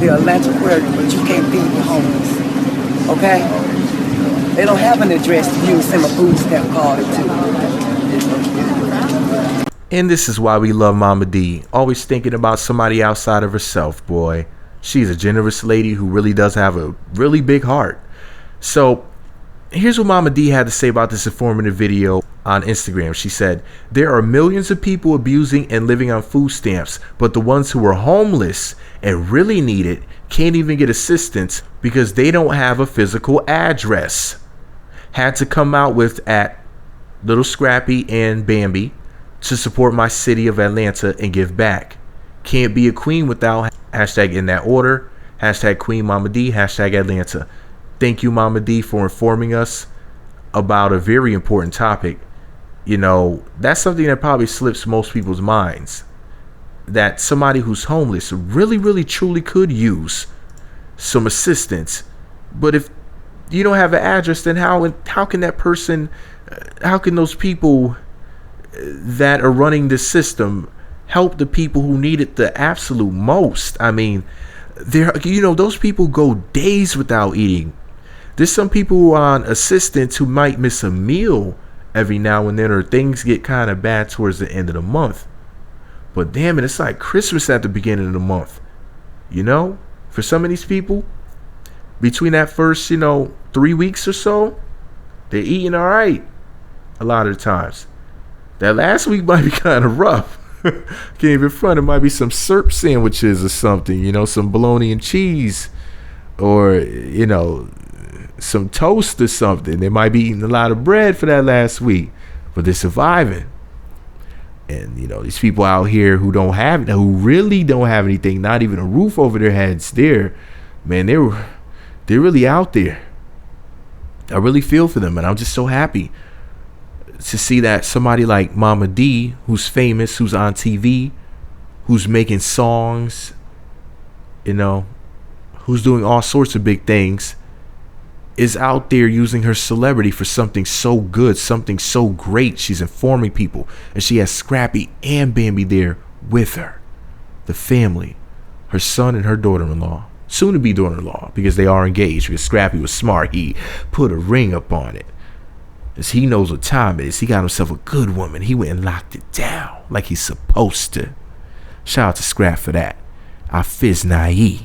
the Atlanta Aquarium, but you can't feed the homeless. Okay? They don't have an address to use, send a food stamp card to. And this is why we love Momma Dee. Always thinking about somebody outside of herself, boy. She's a generous lady who really does have a really big heart. So here's what Momma Dee had to say about this informative video on Instagram. She said, there are millions of people abusing and living on food stamps, but the ones who are homeless and really need it can't even get assistance because they don't have a physical address. Had to come out with at Little Scrappy and Bambi to support my city of Atlanta and give back. Can't be a queen without hashtag in that order, hashtag Queen Momma Dee, hashtag Atlanta. Thank you, Momma Dee, for informing us about a very important topic. You know, that's something that probably slips most people's minds, that somebody who's homeless really, really, truly could use some assistance. But if you don't have an address, then how can that person, how can those people that are running the system help the people who need it the absolute most? I mean, those people go days without eating. There's some people who are on assistance who might miss a meal every now and then, or things get kind of bad towards the end of the month. But damn it, it's like Christmas at the beginning of the month. You know, for some of these people, between that first, 3 weeks or so, they're eating all right a lot of the times. That last week might be kind of rough. Can't even front. It might be some syrup sandwiches or something, some bologna and cheese, or, some toast or something. They might be eating a lot of bread for that last week, but they're surviving. And these people out here who really don't have anything, not even a roof over their heads, they're really out there. I really feel for them, and I'm just so happy to see that somebody like Momma Dee, who's famous, who's on TV, who's making songs, who's doing all sorts of big things, is out there using her celebrity for something so good, something so great. She's informing people, and she has Scrappy and Bambi there with her, the family, her son and her daughter-in-law, soon to be daughter-in-law, because they are engaged. Because Scrappy was smart, he put a ring up on it, as he knows what time it is. He got himself a good woman. He went and locked it down like he's supposed to. Shout out to Scrap for that. I fizz naive.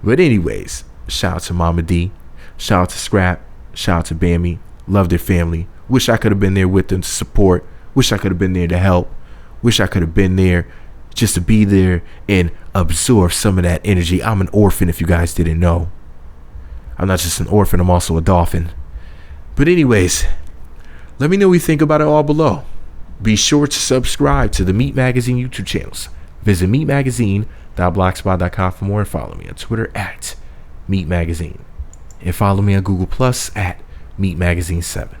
But anyways, shout out to Momma Dee. Shout out to Scrap. Shout out to Bambi. Love their family. Wish I could have been there with them to support. Wish I could have been there to help. Wish I could have been there just to be there and absorb some of that energy. I'm an orphan, if you guys didn't know. I'm not just an orphan, I'm also a dolphin. But anyways, let me know what you think about it all below. Be sure to subscribe to the Meat Magazine YouTube channels. Visit meatmagazine.blogspot.com for more, and follow me on Twitter at Meat Magazine. And follow me on Google Plus at Meat Magazine 7.